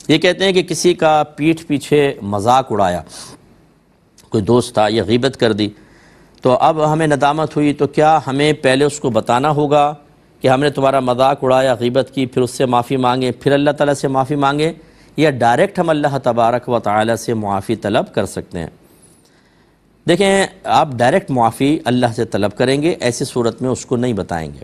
یہ کہتے ہیں کہ کسی کا پیٹھ پیچھے مذاق اڑایا، کوئی دوست تھا، یا غیبت کر دی، تو اب ہمیں ندامت ہوئی، تو کیا ہمیں پہلے اس کو بتانا ہوگا کہ ہم نے تمہارا مذاق اڑایا، غیبت کی، پھر اس سے معافی مانگیں، پھر اللہ تعالیٰ سے معافی مانگیں، یا ڈائریکٹ ہم اللہ تبارک و تعالیٰ سے معافی طلب کر سکتے ہیں؟ دیکھیں، آپ ڈائریکٹ معافی اللہ سے طلب کریں گے، ایسی صورت میں اس کو نہیں بتائیں گے۔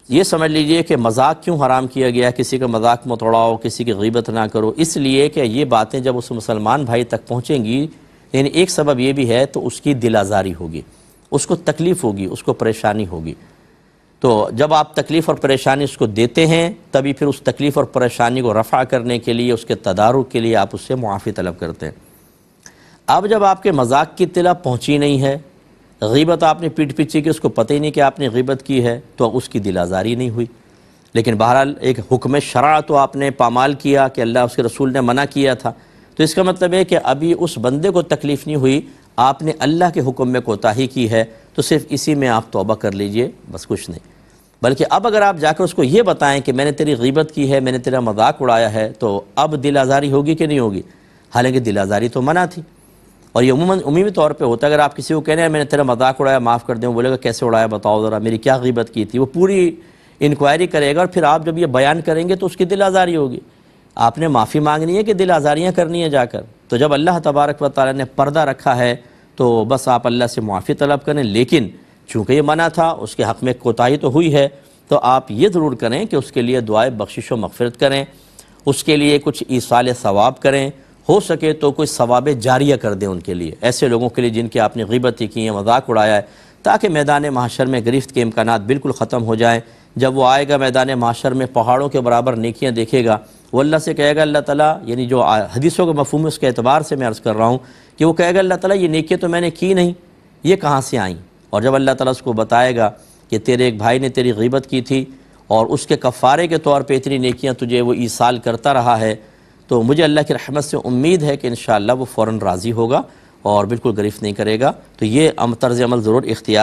یہ سمجھ لیجئے کہ مذاق کیوں حرام کیا گیا، کسی کا مذاق مت اڑاؤ، کسی کی غیبت نہ کرو، اس لیے کہ یہ باتیں جب اس مسلمان بھائی تک پہنچیں گی، یعنی ایک سبب یہ بھی ہے تو اس کی دل آزاری ہوگی، اس کو تکلیف ہوگی، اس کو پریشانی ہوگی۔ تو جب آپ تکلیف اور پریشانی اس کو دیتے ہیں، تبھی پھر اس تکلیف اور پریشانی کو رفع کرنے کے لیے، اس کے تدارک کے لیے آپ اس سے معافی طلب کرتے ہیں۔ اب جب آپ کے مذاق کی اطلاع پہنچی نہیں ہے، غیبت آپ نے پیٹھ پیچھے کی، اس کو پتہ ہی نہیں کہ آپ نے غیبت کی ہے، تو اس کی دل آزاری نہیں ہوئی، لیکن بہرحال ایک حکم شرع تو آپ نے پامال کیا کہ اللہ اس کے رسول نے منع کیا تھا، تو اس کا مطلب ہے کہ ابھی اس بندے کو تکلیف نہیں ہوئی، آپ نے اللہ کے حکم میں کوتاہی کی ہے، تو صرف اسی میں آپ توبہ کر لیجئے، بس کچھ نہیں۔ بلکہ اب اگر آپ جا کر اس کو یہ بتائیں کہ میں نے تیری غیبت کی ہے، میں نے تیرا مذاق اڑایا ہے، تو اب دل آزاری ہوگی کہ نہیں ہوگی؟ حالانکہ دل آزاری تو منع تھی، اور یہ عمومی طور پہ ہوتا ہے۔ اگر آپ کسی کو کہنے ہیں میں نے تیرا مذاق اڑایا، معاف کر دیں، وہ بولے گا کیسے اڑایا بتاؤ ذرا، میری کیا غیبت کی تھی، وہ پوری انکوائری کرے گا، اور پھر آپ جب یہ بیان کریں گے تو اس کی دل آزاری ہوگی۔ آپ نے معافی مانگنی ہے کہ دل آزاریاں کرنی ہے جا کر؟ تو جب اللہ تبارک و تعالیٰ نے پردہ رکھا ہے تو بس آپ اللہ سے معافی طلب کریں، لیکن چونکہ یہ منع تھا، اس کے حق میں کوتاہی تو ہوئی ہے، تو آپ یہ ضرور کریں کہ اس کے لیے دعائے بخشش و مغفرت کریں، اس کے لیے کچھ ایصال ثواب کریں، ہو سکے تو کوئی ثواب جاریہ کر دیں ان کے لیے، ایسے لوگوں کے لیے جن کی آپ نے غیبت کی ہے، مذاق اڑایا ہے، تاکہ میدان محشر میں گرفت کے امکانات بالکل ختم ہو جائیں۔ جب وہ آئے گا میدان محشر میں، پہاڑوں کے برابر نیکیاں دیکھے گا، وہ اللہ سے کہے گا، اللہ تعالیٰ، یعنی جو حدیثوں کا مفہوم ہے اس کے اعتبار سے میں عرض کر رہا ہوں، کہ وہ کہے گا اللہ تعالیٰ یہ نیکیاں تو میں نے کی نہیں، یہ کہاں سے آئیں؟ اور جب اللہ تعالیٰ اس کو بتائے گا کہ تیرے ایک بھائی نے تیری غیبت کی تھی، اور اس کے کفارے کے طور پہ اتنی نیکیاں تجھے وہ ایصال کرتا رہا ہے، تو مجھے اللہ کی رحمت سے امید ہے کہ انشاءاللہ وہ فوراً راضی ہوگا اور بالکل گرفت نہیں کرے گا۔ تو یہ طرز عمل ضرور اختیار